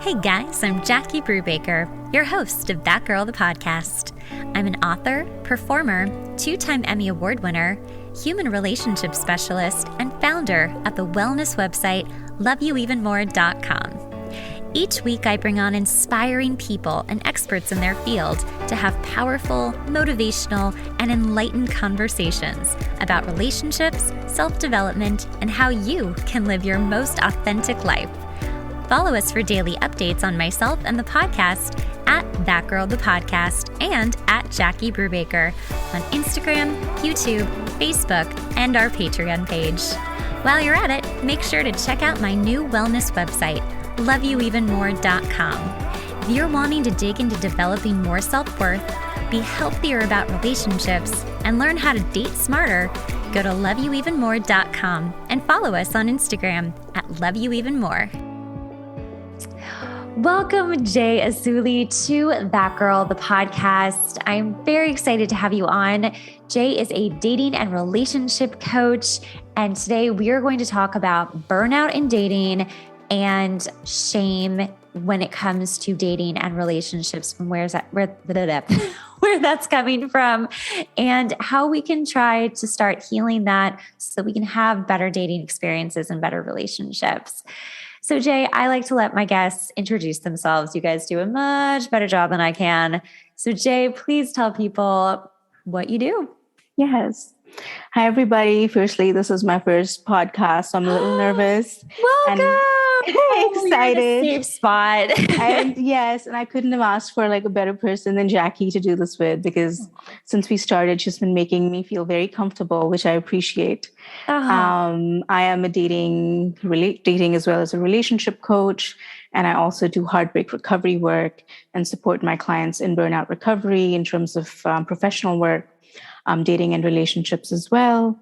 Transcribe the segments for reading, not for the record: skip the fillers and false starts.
Hey guys, I'm Jackie Brubaker, your host of That Girl the Podcast. I'm an author, performer, 2-time Emmy Award winner, human relationship specialist, and founder of the wellness website loveyouevenmore.com. Each week, I bring on inspiring people and experts in their field to have powerful, motivational, and enlightened conversations about relationships, self-development, and how you can live your most authentic life. Follow us for daily updates on myself and the podcast at That Girl the Podcast and at Jackie Brubaker on Instagram, YouTube, Facebook, and our Patreon page. While you're at it, make sure to check out my new wellness website, loveyouevenmore.com. If you're wanting to dig into developing more self-worth, be healthier about relationships, and learn how to date smarter, go to loveyouevenmore.com and follow us on Instagram at loveyouevenmore. Welcome, Jay Asooli, to That Girl, the podcast. I'm very excited to have you on. Jay is a dating and relationship coach, and today we are going to talk about burnout in dating and shame when it comes to dating and relationships, from where that's coming from, and how we can try to start healing that so that we can have better dating experiences and better relationships. So Jay, I like to let my guests introduce themselves. You guys do a much better job than I can. So Jay, please tell people what you do. Yes. Hi, everybody. Firstly, this is my first podcast, so I'm a little nervous. Welcome. Excited. Safe spot. and I couldn't have asked for like a better person than Jackie to do this with, because since we started, she's been making me feel very comfortable, which I appreciate. I am a dating as well as a relationship coach. And I also do heartbreak recovery work and support my clients in burnout recovery in terms of professional work, dating and relationships as well.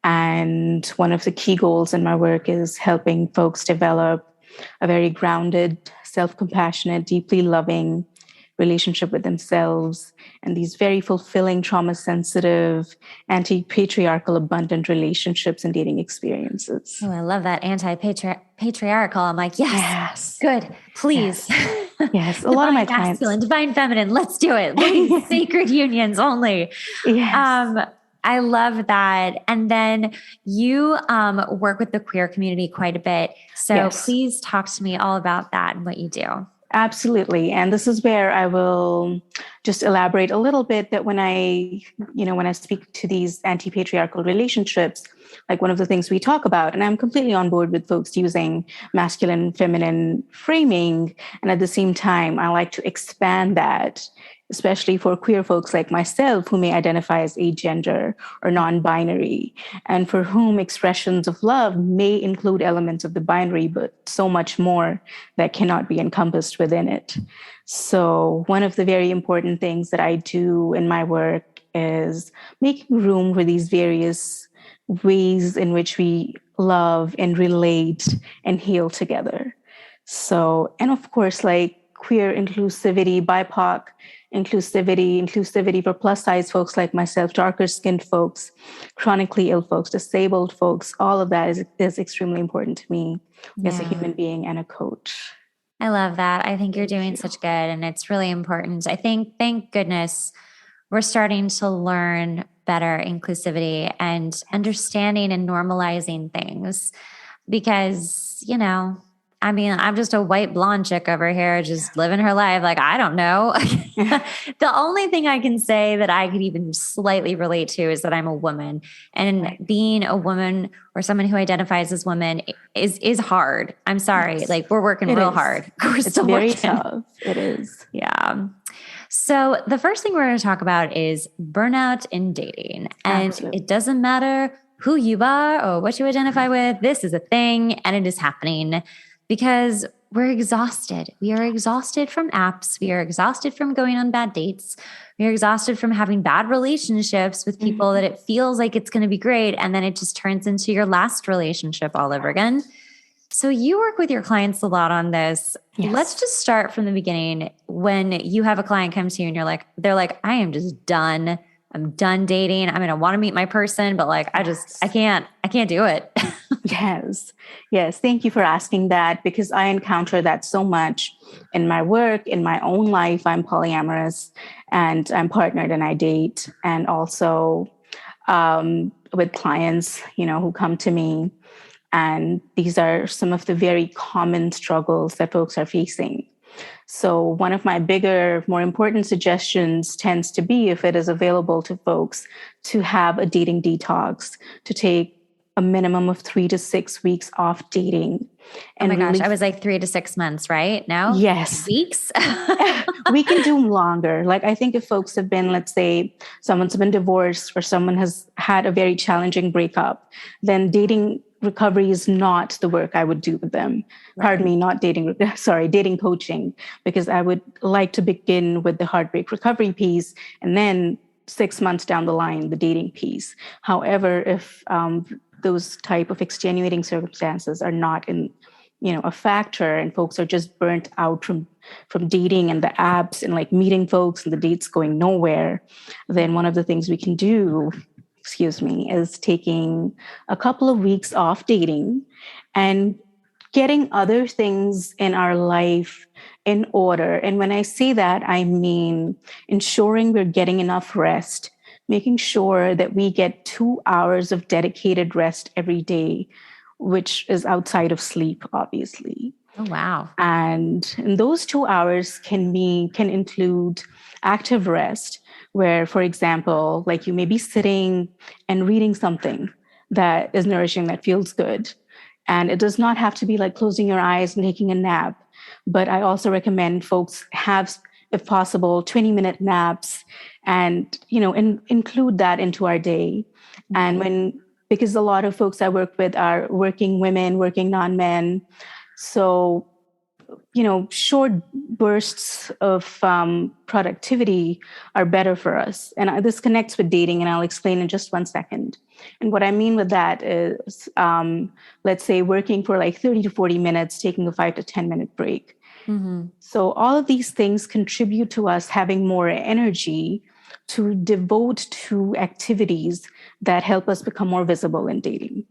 And one of the key goals in my work is helping folks develop a very grounded, self-compassionate, deeply loving relationship with themselves and these very fulfilling, trauma-sensitive, anti-patriarchal, abundant relationships and dating experiences. Oh, I love that anti-patriarchal. I'm like, yes. Good. Please. Yes. A lot of my clients. Masculine, divine feminine. Let's do it. Sacred unions only. Yes. I love that. And then you work with the queer community quite a bit. So please talk to me all about that and what you do. Absolutely. And this is where I will just elaborate a little bit that when I speak to these anti-patriarchal relationships, like one of the things we talk about, and I'm completely on board with folks using masculine, feminine framing. And at the same time, I like to expand that, especially for queer folks like myself who may identify as agender or non-binary, and for whom expressions of love may include elements of the binary, but so much more that cannot be encompassed within it. So one of the very important things that I do in my work is making room for these various ways in which we love and relate and heal together. So, and of course, like queer inclusivity, BIPOC inclusivity for plus size folks like myself, darker skinned folks, chronically ill folks, disabled folks, all of that is extremely important to me as a human being and a coach. I love that. I think you're doing such good, and it's really important. I think, thank goodness, we're starting to learn better inclusivity and understanding and normalizing things, because, I'm just a white blonde chick over here just living her life. Like, I don't know. The only thing I can say that I could even slightly relate to is that I'm a woman, and being a woman or someone who identifies as woman is hard. I'm sorry. Yes. Like, we're working real hard. We're still very working. Tough. It is. Yeah. So the first thing we're going to talk about is burnout in dating. And Absolutely. It doesn't matter who you are or what you identify with. This is a thing, and it is happening. Because we're exhausted. We are exhausted from apps. We are exhausted from going on bad dates. We are exhausted from having bad relationships with people that it feels like it's going to be great, and then it just turns into your last relationship all over again. So you work with your clients a lot on this. Yes. Let's just start from the beginning. When you have a client come to you and they're like, I am just done. I'm done dating. I'm going to want to meet my person, but like, I can't do it. Yes. Yes. Thank you for asking that, because I encounter that so much in my work, in my own life. I'm polyamorous and I'm partnered and I date. And also with clients, who come to me. And these are some of the very common struggles that folks are facing. So one of my bigger, more important suggestions tends to be, if it is available to folks, to have a dating detox, to take a minimum of 3 to 6 weeks off dating. And oh my gosh, I was like 3 to 6 months, right? No? Yes. Weeks? We can do longer. Like, I think if folks have been, let's say, someone's been divorced or someone has had a very challenging breakup, then dating recovery is not the work I would do with them. Right. Pardon me, not dating coaching, because I would like to begin with the heartbreak recovery piece and then 6 months down the line, the dating piece. However, if those type of extenuating circumstances are not in, a factor, and folks are just burnt out from dating and the apps and like meeting folks and the dates going nowhere, then one of the things we can do, is taking a couple of weeks off dating and getting other things in our life in order. And when I say that, I mean ensuring we're getting enough rest, making sure that we get 2 hours of dedicated rest every day, which is outside of sleep, obviously. Oh, wow. And those 2 hours can include active rest, where, for example, like you may be sitting and reading something that is nourishing, that feels good. And it does not have to be like closing your eyes and taking a nap. But I also recommend folks have, if possible, 20-minute naps and, include that into our day. Mm-hmm. And because a lot of folks I work with are working women, working non-men. So, short bursts of productivity are better for us. And this connects with dating, and I'll explain in just 1 second. And what I mean with that is, let's say working for like 30 to 40 minutes, taking a 5 to 10-minute break. Mm-hmm. So all of these things contribute to us having more energy to devote to activities that help us become more visible in dating.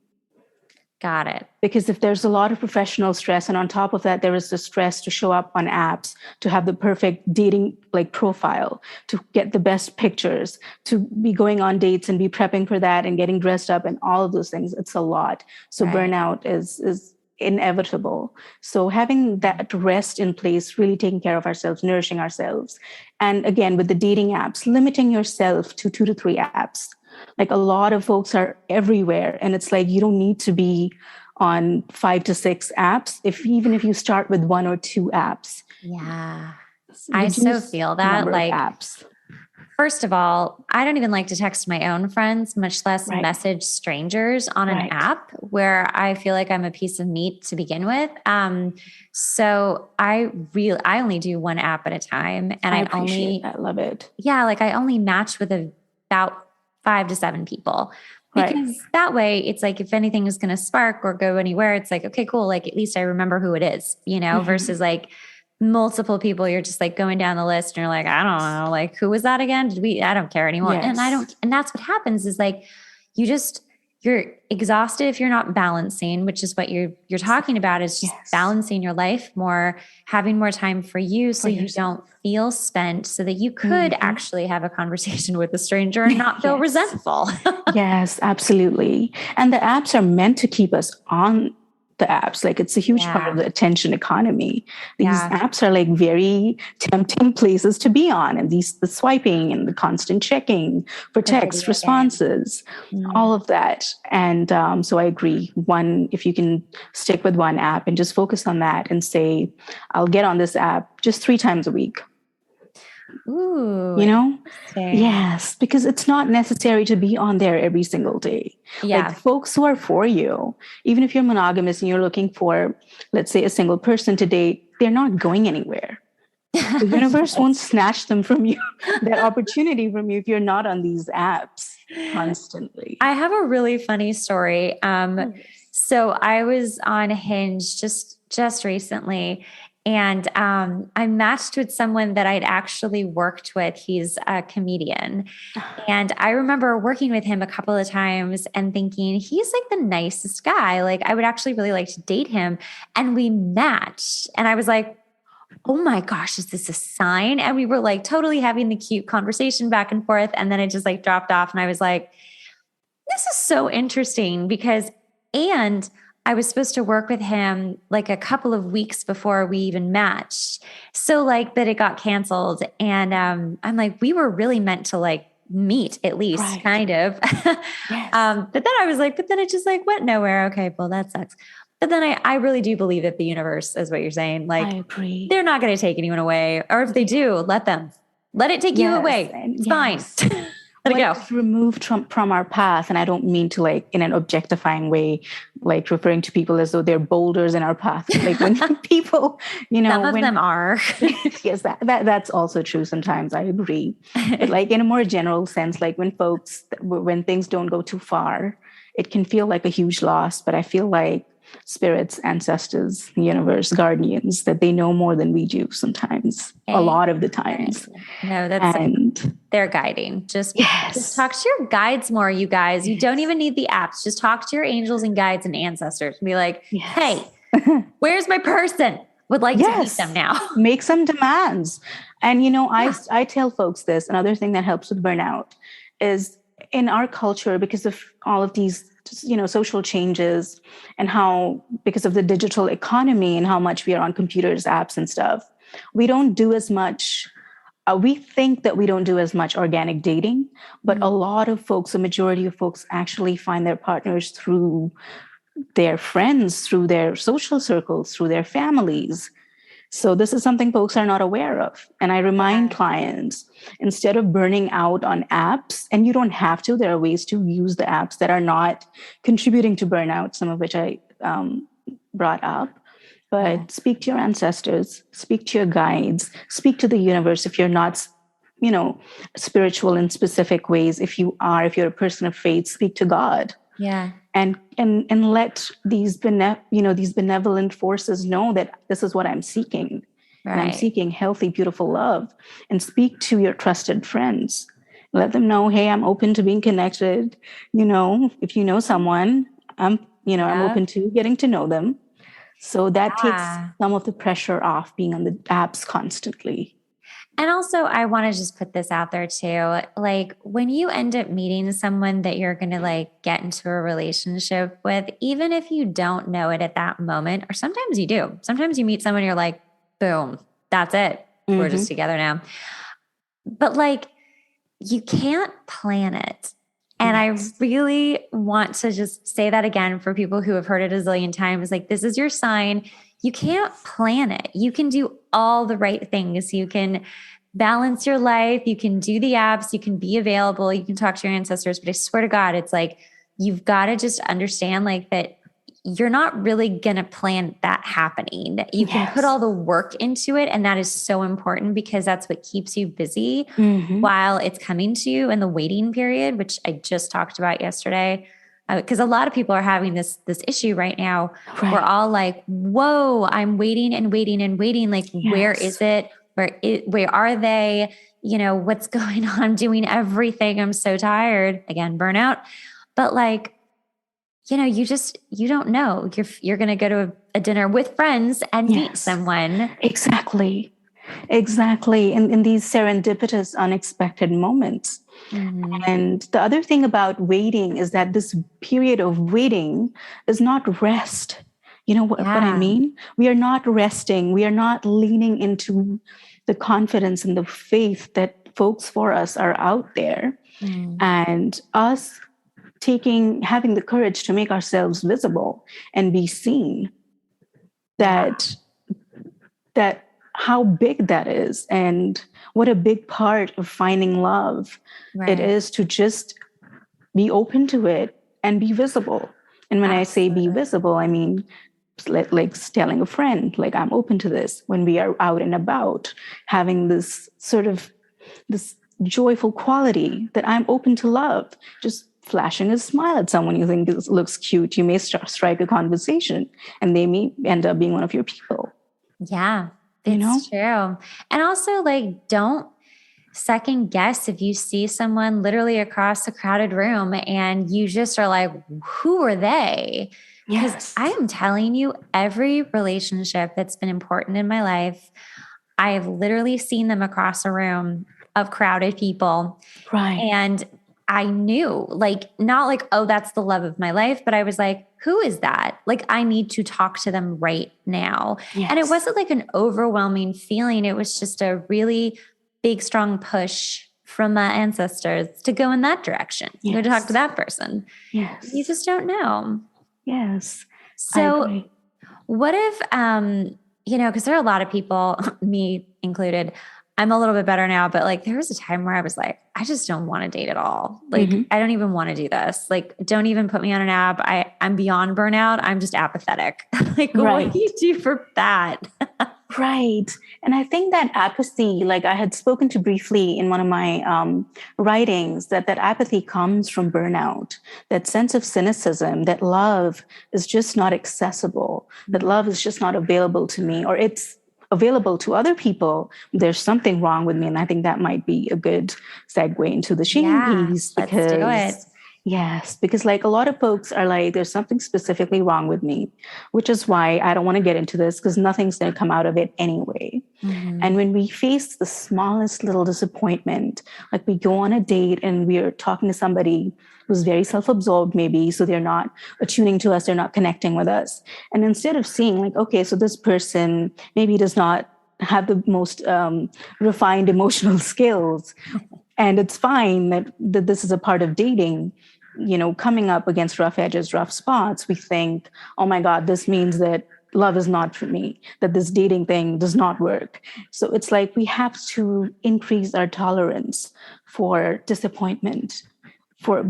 Got it. Because if there's a lot of professional stress, and on top of that, there is the stress to show up on apps, to have the perfect dating like profile, to get the best pictures, to be going on dates and be prepping for that and getting dressed up and all of those things, it's a lot. So right. Burnout is inevitable. So having that rest in place, really taking care of ourselves, nourishing ourselves. And again, with the dating apps, limiting yourself to 2 to 3 apps. Like a lot of folks are everywhere, and it's like you don't need to be on 5 to 6 apps. Even if you start with 1 or 2 apps. Yeah. I so feel that. Like apps. First of all, I don't even like to text my own friends, much less right. message strangers on an right. app where I feel like I'm a piece of meat to begin with. So I only do 1 app at a time, and I love it. Yeah. Like I only match with about 5 to 7 people, because right. that way it's like, if anything is going to spark or go anywhere, it's like, okay, cool. Like at least I remember who it is, mm-hmm. versus like multiple people. You're just like going down the list and you're like, I don't know, like who was that again? I don't care anymore. Yes. And that's what happens is like, you're exhausted if you're not balancing, which is what you're talking about, is just yes. balancing your life more, having more time for you so you don't feel spent, so that you could mm-hmm. actually have a conversation with a stranger and not feel yes. resentful. Yes, absolutely. And the apps are meant to keep us on the apps. Like it's a huge yeah. part of the attention economy. These yeah. apps are like very tempting places to be on, and the swiping and the constant checking for text responses, all of that. And so I agree. If you can stick with 1 app and just focus on that and say, I'll get on this app just 3 times a week. Ooh, Yes, because it's not necessary to be on there every single day. Yeah. Like folks who are for you, even if you're monogamous and you're looking for, let's say, a single person to date, they're not going anywhere. The universe won't snatch them from you, that opportunity from you, if you're not on these apps constantly. I have a really funny story. So I was on Hinge just recently, And I matched with someone that I'd actually worked with. He's a comedian. And I remember working with him a couple of times and thinking, he's like the nicest guy. Like, I would actually really like to date him. And we matched. And I was like, oh my gosh, is this a sign? And we were like totally having the cute conversation back and forth. And then it just like dropped off. And I was like, this is so interesting because, and I was supposed to work with him like a couple of weeks before we even matched. So like, but it got canceled. And I'm like, we were really meant to like meet at least, Right. kind of. Yes. But then I was like, but then it just like went nowhere. Okay, well, that sucks. But then I really do believe that the universe is what you're saying. Like, I agree. they're not going to take anyone away. Or if they do, let them. Let it take you away. It's fine. Let it go. It's removed from our path. And I don't mean to like in an objectifying way, like referring to people as though they're boulders in our path. Like when people, you know, some of them are. Yes, that's also true sometimes. I agree. But like in a more general sense, like when things don't go too far, it can feel like a huge loss. But I feel like spirits, ancestors, universe, guardians, that they know more than we do sometimes, a lot of the times. No, they're guiding. Just talk to your guides more, you guys. You don't even need the apps. Just talk to your angels and guides and ancestors and be like, hey, where's my person? Would like to meet them now. Make some demands. And, you know, I tell folks this, another thing that helps with burnout is in our culture, because of all of these, you know, social changes and how, because of the digital economy and how much we are on computers, apps and stuff, we don't do as much. We think that we don't do as much organic dating, but a lot of folks, a majority of folks actually find their partners through their friends, through their social circles, through their families. So this is something folks are not aware of. And I remind clients, instead of burning out on apps, and you don't have to, there are ways to use the apps that are not contributing to burnout, some of which I brought up. But speak to your ancestors, speak to your guides, speak to the universe if you're not, you know, spiritual in specific ways. If you're a person of faith, speak to God. Yeah. And let these benevolent forces know that this is what I'm seeking. Right. And I'm seeking healthy, beautiful love. And speak to your trusted friends. Let them know, hey, I'm open to being connected. You know, if you know someone, I'm open to getting to know them. So that takes some of the pressure off being on the apps constantly. And also, I want to just put this out there too. Like when you end up meeting someone that you're going to like get into a relationship with, even if you don't know it at that moment, or sometimes you do. Sometimes you meet someone, you're like, boom, that's it. Mm-hmm. We're just together now. But like, you can't plan it. And I really want to just say that again for people who have heard it a zillion times. Like, this is your sign. You can't plan it. You can do all the right things. You can balance your life. You can do the apps. You can be available. You can talk to your ancestors. But I swear to God, it's like, you've got to just understand like that you're not really going to plan that happening. You can put all the work into it. And that is so important because that's what keeps you busy while it's coming to you in the waiting period, which I just talked about yesterday. Because a lot of people are having this issue right now. Right. We're all like, whoa, I'm waiting and waiting and waiting. Like, where is it? Where are they? You know, what's going on? I'm doing everything. I'm so tired. Again, burnout. But like, you know, you don't know. You're going to go to a dinner with friends and meet someone. Exactly. In these serendipitous, unexpected moments. Mm-hmm. And the other thing about waiting is that this period of waiting is not rest. You know what I mean? We are not resting. We are not leaning into the confidence and the faith that folks for us are out there. And us having the courage to make ourselves visible and be seen, that how big that is and what a big part of finding love it is to just be open to it and be visible. And when I say be visible, I mean like telling a friend, like, I'm open to this when we are out and about, having this sort of this joyful quality that I'm open to love, just flashing a smile at someone you think looks cute. You may strike a conversation and they may end up being one of your people. Yeah, you know? it's true. And also, like, don't second guess if you see someone literally across a crowded room and you just are like, who are they? Because Yes. I am telling you, every relationship that's been important in my life, I've literally seen them across a room of crowded people. Right. And I knew, like, not like, oh, that's the love of my life, but I was like, who is that? Like, I need to talk to them right now. And it Yes. wasn't like an overwhelming feeling. It was just a really big, strong push from my ancestors to go in that direction, go talk to Yes. that person. You Yes. just don't know. Yes. I So, agree. what if, because there are a lot of people, me included, I'm a little bit better now, but like there was a time where I was like, I just don't want to date at all. Like, Mm-hmm. I don't even want to do this. Like, don't even put me on an app. I'm beyond burnout. I'm just apathetic. Like, what do Right. you do for that? Right. And I think that apathy, like I had spoken to briefly in one of my writings, that apathy comes from burnout, that sense of cynicism, that love is just not accessible, that love is just not available to me, or it's available to other people. There's something wrong with me. And I think that might be a good segue into the shame Yeah, piece let's do it. because yes, because like a lot of folks are like, there's something specifically wrong with me, which is why I don't want to get into this because nothing's going to come out of it anyway. Mm-hmm. And when we face the smallest little disappointment, like we go on a date and we're talking to somebody who's very self absorbed, maybe, so they're not attuning to us, they're not connecting with us. And instead of seeing, like, okay, so this person maybe does not have the most refined emotional skills, and it's fine that this is a part of dating, coming up against rough edges, rough spots, we think, oh my God, this means that love is not for me, that this dating thing does not work. So it's like we have to increase our tolerance for disappointment, for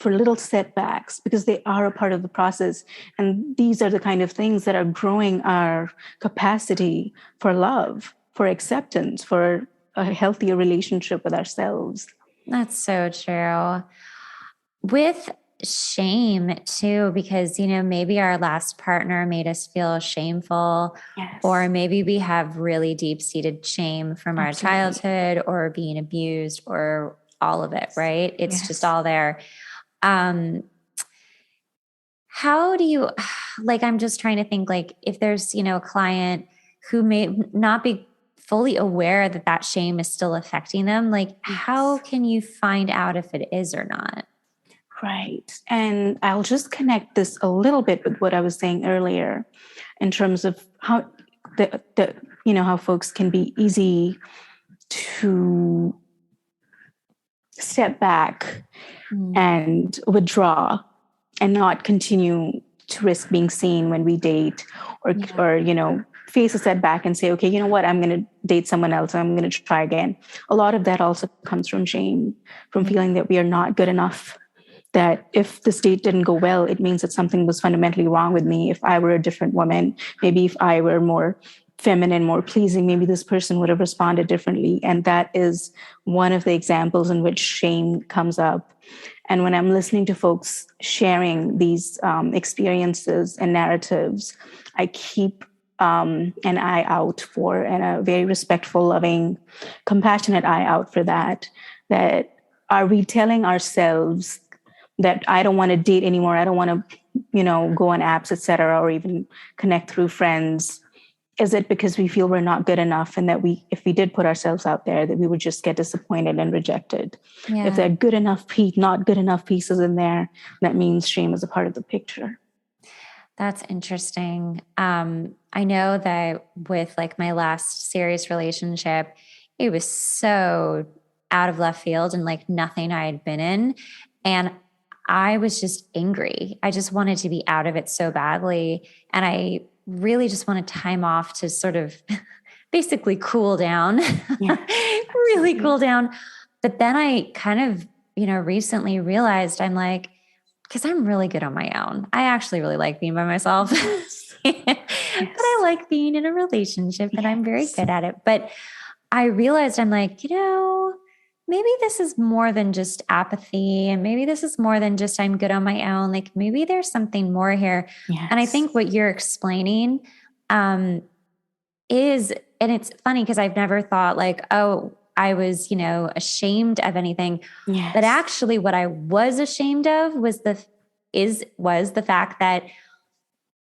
little setbacks, because they are a part of the process. And these are the kind of things that are growing our capacity for love, for acceptance, for a healthier relationship with ourselves. That's so true. With shame too, because, maybe our last partner made us feel shameful, or Yes, maybe we have really deep seated shame from our absolutely. childhood or being abused or all of it, right? It's just Yes. all there. Um, how do you, like, I'm just trying to think, like, if there's, a client who may not be fully aware that that shame is still affecting them, like, how Yes. can you find out if it is or not? Right. And I'll just connect this a little bit with what I was saying earlier in terms of how how folks can be easy to step back Mm. and withdraw and not continue to risk being seen when we date, or Yeah. face a setback and say, okay, you know what, I'm going to date someone else, I'm going to try again. A lot of that also comes from shame, from Yeah. feeling that we are not good enough, that if this date didn't go well, it means that something was fundamentally wrong with me. If I were a different woman, maybe if I were more feminine, more pleasing, maybe this person would have responded differently. And that is one of the examples in which shame comes up. And when I'm listening to folks sharing these experiences and narratives, I keep an eye out for, and a very respectful, loving, compassionate eye out for that. That are we telling ourselves that I don't want to date anymore, I don't want to, go on apps, etc., or even connect through friends? Is it because we feel we're not good enough, and that if we did put ourselves out there, that we would just get disappointed and rejected? If there are good enough not good enough pieces in there, that means shame is a part of the picture. That's interesting. I know that with like my last serious relationship, it was so out of left field and like nothing I had been in. And I was just angry. I just wanted to be out of it so badly. And I really just wanted time off to sort of basically cool down, Yeah, really absolutely. cool down. But then I kind of, recently realized I'm like, because I'm really good on my own. I actually really like being by myself. Yes. But I Yes. like being in a relationship and I'm very Yes. good at it. But I realized I'm like, maybe this is more than just apathy. And maybe this is more than just I'm good on my own. Like maybe there's something more here. And I Yes. think what you're explaining, um, is, and it's funny because I've never thought like, oh, I was, ashamed of anything. Yes. But actually what I was ashamed of was the fact that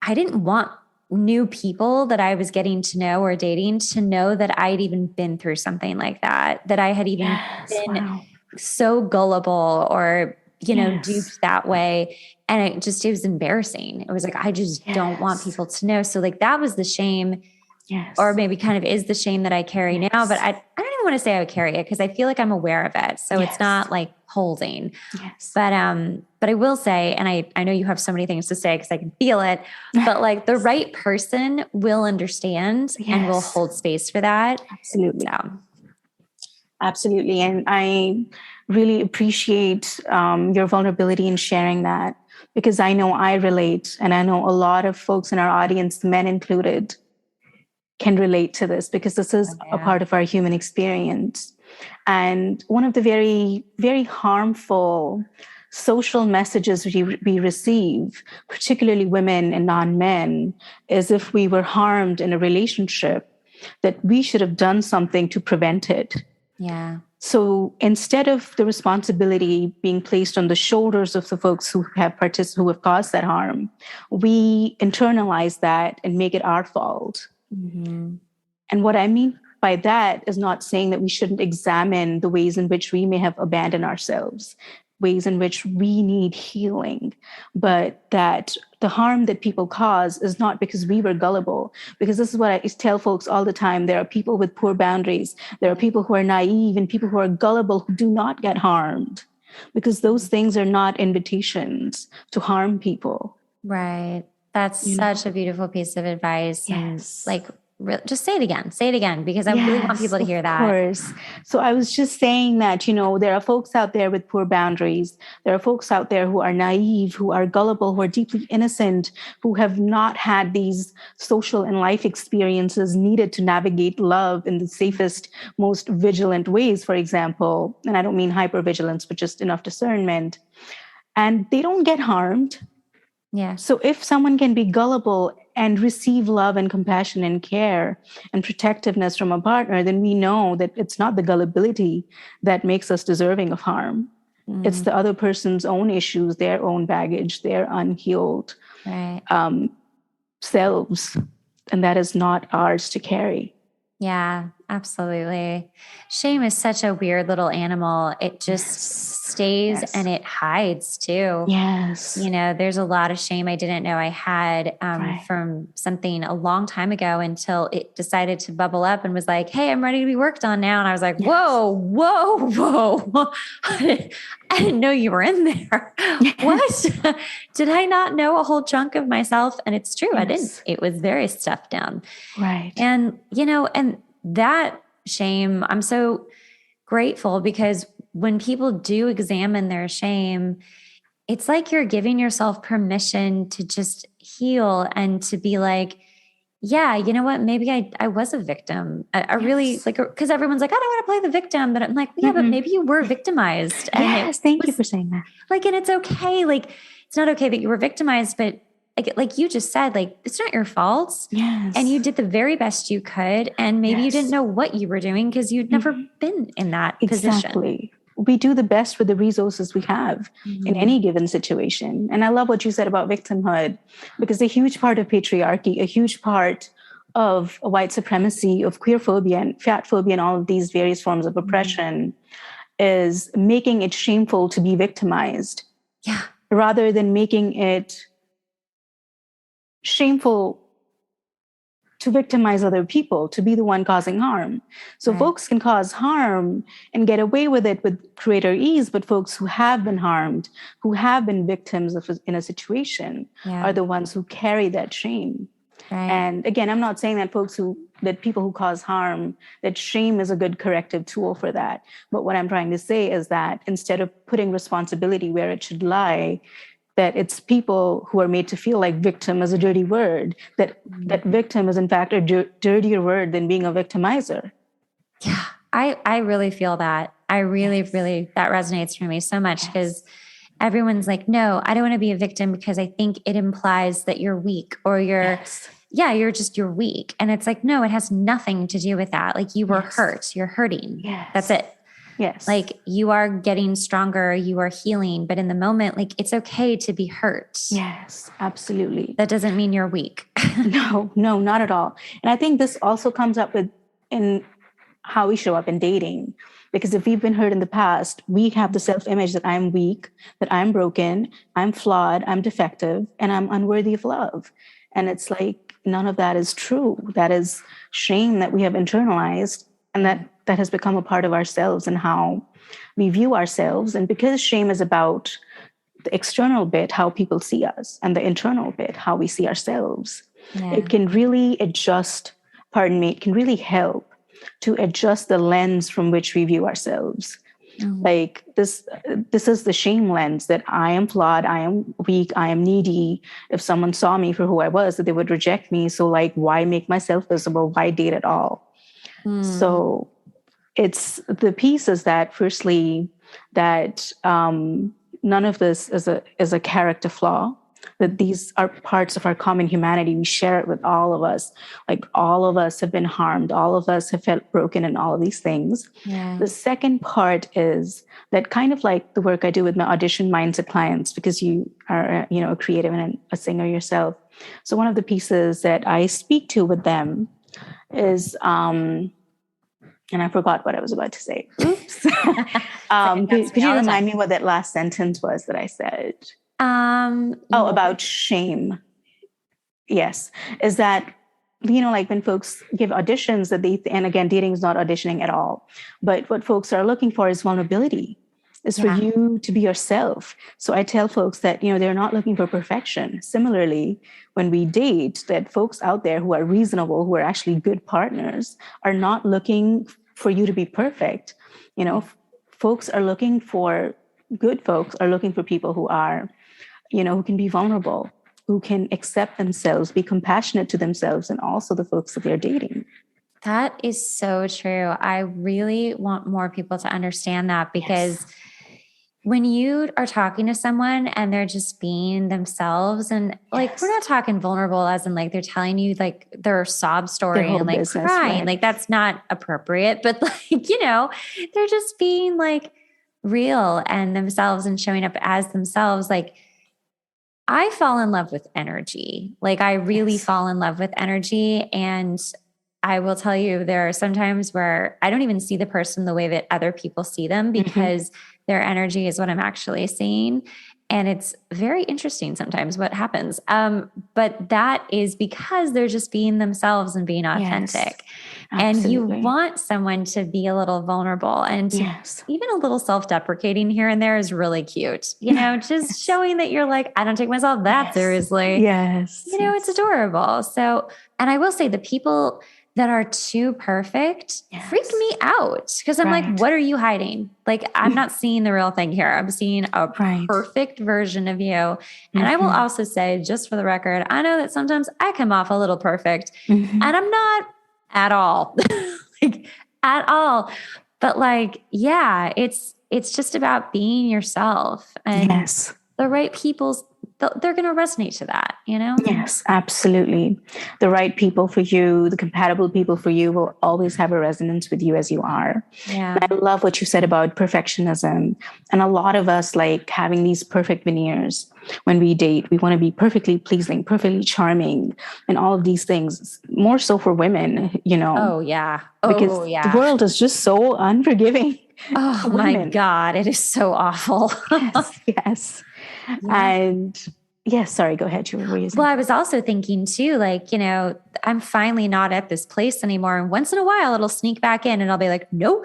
I didn't want new people that I was getting to know or dating to know that I'd even been through something like that I had even been so gullible or, duped that way. And it was embarrassing. It was like, I just don't want people to know. So like, that was the shame. Yes. Or maybe kind of is the shame that I carry now, but I don't even want to say I would carry it because I feel like I'm aware of it. So it's not like holding, but I will say, and I know you have so many things to say because I can feel it, but like the right person will understand and will hold space for that. Absolutely. So. Absolutely. And I really appreciate your vulnerability in sharing that, because I know I relate, and I know a lot of folks in our audience, men included, can relate to this because this is a part of our human experience. And one of the very, very harmful social messages we receive, particularly women and non-men, is if we were harmed in a relationship, that we should have done something to prevent it. Yeah. So instead of the responsibility being placed on the shoulders of the folks who have caused that harm, we internalize that and make it our fault. Mm-hmm. And what I mean by that is not saying that we shouldn't examine the ways in which we may have abandoned ourselves, ways in which we need healing, but that the harm that people cause is not because we were gullible. Because this is what I tell folks all the time. There are people with poor boundaries. There are people who are naive and people who are gullible who do not get harmed, because those things are not invitations to harm people. Right. That's such a beautiful piece of advice. Yes. And like, just say it again, because I really want people to hear that. Of course. So I was just saying that, there are folks out there with poor boundaries. There are folks out there who are naive, who are gullible, who are deeply innocent, who have not had these social and life experiences needed to navigate love in the safest, most vigilant ways, for example. And I don't mean hypervigilance, but just enough discernment. And they don't get harmed. Yeah. So if someone can be gullible and receive love and compassion and care and protectiveness from a partner, then we know that it's not the gullibility that makes us deserving of harm. Mm. It's the other person's own issues, their own baggage, their unhealed selves. And that is not ours to carry. Yeah, absolutely. Shame is such a weird little animal. It just stays and it hides too. Yes. There's a lot of shame I didn't know I had from something a long time ago until it decided to bubble up and was like, hey, I'm ready to be worked on now. And I was like, whoa. I didn't know you were in there. What? Did I not know a whole chunk of myself? And it's true. I didn't. It was very stuffed down. Right. And, and that shame, I'm so grateful, because when people do examine their shame, it's like you're giving yourself permission to just heal and to be like, yeah, you know what? Maybe I was a victim. I really because everyone's like, I don't want to play the victim, but I'm like, yeah, but maybe you were victimized. And thank you for saying that. Like, and it's okay. Like, it's not okay that you were victimized, but like you just said, like, it's not your fault. Yes. And you did the very best you could. And maybe you didn't know what you were doing because you'd never been in that position. Exactly. We do the best with the resources we have in any given situation. And I love what you said about victimhood, because a huge part of patriarchy, a huge part of white supremacy, of queer phobia and fat phobia and all of these various forms of oppression is making it shameful to be victimized. Yeah. Rather than making it shameful to victimize other people, to be the one causing harm. So folks can cause harm and get away with it with greater ease, but folks who have been harmed, who have been victims in a situation, are the ones who carry that shame. Right. And again, I'm not saying that people who cause harm, that shame is a good corrective tool for that. But what I'm trying to say is that instead of putting responsibility where it should lie, that it's people who are made to feel like victim is a dirty word, that victim is in fact a dirtier word than being a victimizer. Yeah, I really feel that. I really, that resonates for me so much, because everyone's like, no, I don't want to be a victim because I think it implies that you're weak or you're, yeah, you're weak. And it's like, no, it has nothing to do with that. Like you were hurt, you're hurting. Yes. That's it. Yes. Like you are getting stronger, you are healing, but in the moment, like it's okay to be hurt. Yes, absolutely. That doesn't mean you're weak. No, not at all. And I think this also comes up in how we show up in dating. Because if we've been hurt in the past, we have the self-image that I'm weak, that I'm broken, I'm flawed, I'm defective, and I'm unworthy of love. And it's like, none of that is true. That is shame that we have internalized, and that has become a part of ourselves and how we view ourselves. And because shame is about the external bit, how people see us, and the internal bit, how we see ourselves, it can really it can really help to adjust the lens from which we view ourselves. Like this is the shame lens, that I am flawed, I am weak, I am needy. If someone saw me for who I was, that they would reject me. So like, why make myself visible? Why date at all? So it's the piece is that firstly, that none of this is a character flaw, that these are parts of our common humanity. We share it with all of us. Like all of us have been harmed. All of us have felt broken in all of these things. Yeah. The second part is that kind of like the work I do with my audition mindset clients, because you are, a creative and a singer yourself. So one of the pieces that I speak to with them is, and I forgot what I was about to say. Oops. Could you remind me what that last sentence was that I said? About shame. Yes. Is that, like when folks give auditions and again, dating is not auditioning at all, but what folks are looking for is vulnerability, is for you to be yourself. So I tell folks that, they're not looking for perfection. Similarly, when we date, that folks out there who are reasonable, who are actually good partners, are not looking for you to be perfect. Folks are looking for people who are, who can be vulnerable, who can accept themselves, be compassionate to themselves, and also the folks that they're dating. That is so true. I really want more people to understand that, because when you are talking to someone and they're just being themselves, and like, we're not talking vulnerable as in like they're telling you like their sob story and like business, crying, right? Like that's not appropriate, but like, they're just being like real and themselves and showing up as themselves. Like, I fall in love with energy. Like I really fall in love with energy. And I will tell you, there are some times where I don't even see the person the way that other people see them, because their energy is what I'm actually seeing. And it's very interesting sometimes what happens. But that is because they're just being themselves and being authentic. And you want someone to be a little vulnerable and to even a little self-deprecating here and there is really cute. Just showing that you're like, I don't take myself that seriously. Yes. It's adorable. So, and I will say the people that are too perfect freak me out, because I'm like, what are you hiding? Like, I'm not seeing the real thing here. I'm seeing a perfect version of you. And I will also say, just for the record, I know that sometimes I come off a little perfect and I'm not at all, like at all. But like, it's just about being yourself, and the right people's, they're going to resonate to that, Yes, absolutely. The right people for you, the compatible people for you will always have a resonance with you as you are. Yeah. And I love what you said about perfectionism. And a lot of us like having these perfect veneers when we date. We want to be perfectly pleasing, perfectly charming, and all of these things, more so for women, Oh, yeah. Because the world is just so unforgiving. Oh, my God. It is so awful. Yes. Yeah. And sorry, go ahead. Well, I was also thinking too, like, I'm finally not at this place anymore. And once in a while it'll sneak back in and I'll be like, no.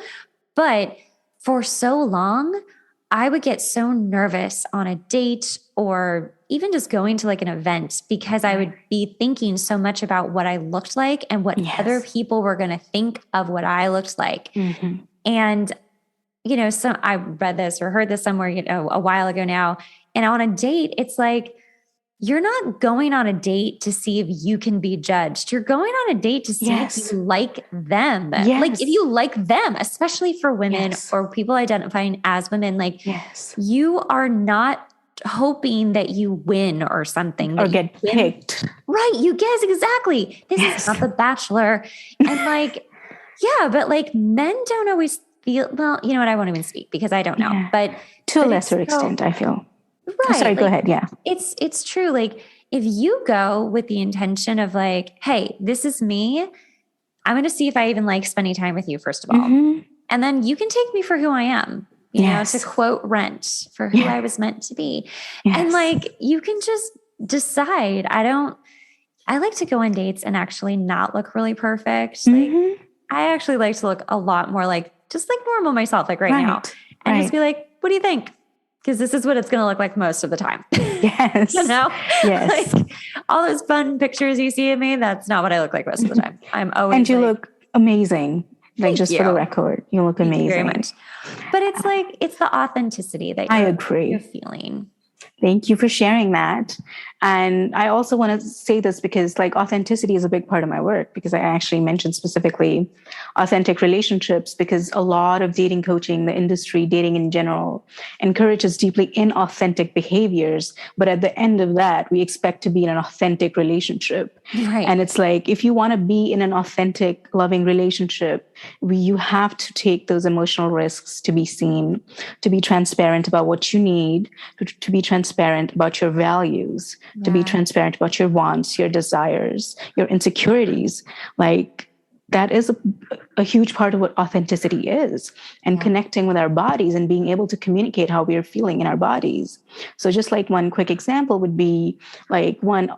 But for so long, I would get so nervous on a date or even just going to like an event, because I would be thinking so much about what I looked like and what other people were going to think of what I looked like. And, so I read this or heard this somewhere, a while ago now. And on a date, it's like, you're not going on a date to see if you can be judged. You're going on a date to see if you like them. Like if you like them, especially for women or people identifying as women, like you are not hoping that you win or something. Or get picked. Right. You guess exactly. This is not The Bachelor. And like, yeah, but like men don't always feel, well, you know what? I won't even speak because I don't know. Yeah. But to a lesser extent, I feel. Right. Oh, sorry, go ahead. Yeah. It's true. Like if you go with the intention of like, hey, this is me, I'm going to see if I even like spending time with you, first of all. Mm-hmm. And then you can take me for who I am. You know, to quote Rent, for who I was meant to be. Yes. And like, you can just decide. I like to go on dates and actually not look really perfect. Mm-hmm. Like, I actually like to look a lot more like, just like normal myself, like right now. And just be like, what do you think? Because this is what it's going to look like most of the time. Yes. You know? Yes. Like all those fun pictures you see of me, that's not what I look like most of the time. I'm always And you look amazing. Like just you. For the record, you look amazing. Thank you very much. But it's like, it's the authenticity that I agree. You're feeling. Thank you for sharing that. And I also want to say this because like authenticity is a big part of my work, because I actually mentioned specifically authentic relationships, because a lot of dating coaching, the industry, dating in general, encourages deeply inauthentic behaviors. But at the end of that, we expect to be in an authentic relationship. Right. And it's like, if you want to be in an authentic, loving relationship, you have to take those emotional risks to be seen, to be transparent about what you need, to be transparent about your values, to be transparent about your wants, your desires, your insecurities. Like that is a huge part of what authenticity is, and connecting with our bodies and being able to communicate how we are feeling in our bodies. So just like one quick example would be like one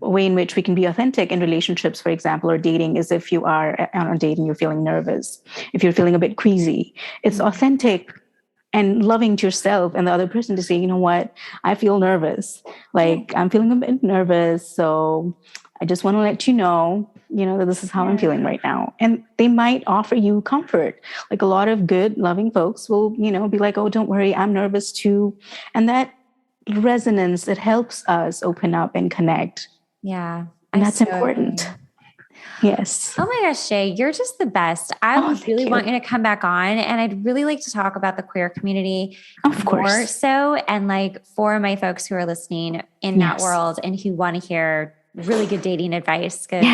way in which we can be authentic in relationships, for example, or dating, is if you are on a date and you're feeling nervous, if you're feeling a bit queasy, it's authentic and loving to yourself and the other person to say, you know what, I feel nervous. Like I'm feeling a bit nervous. So I just want to let you know, that this is how I'm feeling right now. And they might offer you comfort. Like a lot of good, loving folks will, be like, oh, don't worry, I'm nervous too. And that resonance, it helps us open up and connect. Yeah. And that's important. Yes. Oh my gosh, Jay, you're just the best. I really want you to come back on, and I'd really like to talk about the queer community more so. And like for my folks who are listening in that world and who want to hear really good dating advice, because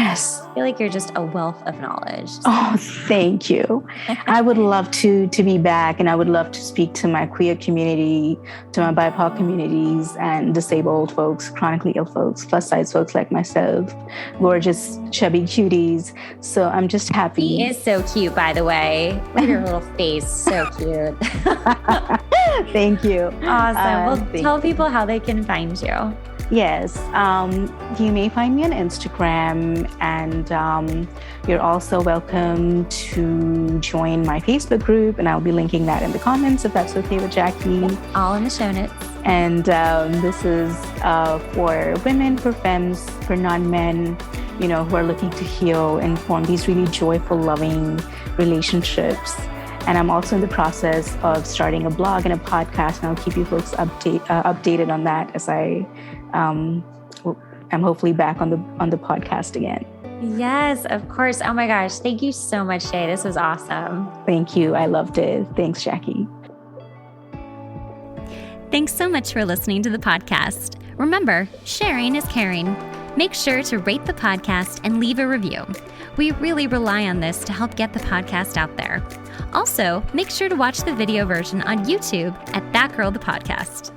I feel like you're just a wealth of knowledge. Oh, thank you. I would love to be back, and I would love to speak to my queer community, to my BIPOC communities, and disabled folks, chronically ill folks, plus size folks like myself, gorgeous, chubby cuties. So I'm just happy. He is so cute, by the way. Look at your little face. So cute. Thank you. Awesome. Well, tell people how they can find you. Yes, you may find me on Instagram, and you're also welcome to join my Facebook group, and I'll be linking that in the comments if that's okay with Jackie. All in the show notes. And this is for women, for femmes, for non-men, who are looking to heal and form these really joyful, loving relationships. And I'm also in the process of starting a blog and a podcast, and I'll keep you folks updated on that as I'm hopefully back on the podcast again. Yes, of course. Oh my gosh. Thank you so much, Jay. This was awesome. Thank you. I loved it. Thanks, Jackie. Thanks so much for listening to the podcast. Remember, sharing is caring. Make sure to rate the podcast and leave a review. We really rely on this to help get the podcast out there. Also, make sure to watch the video version on YouTube at That Girl the Podcast.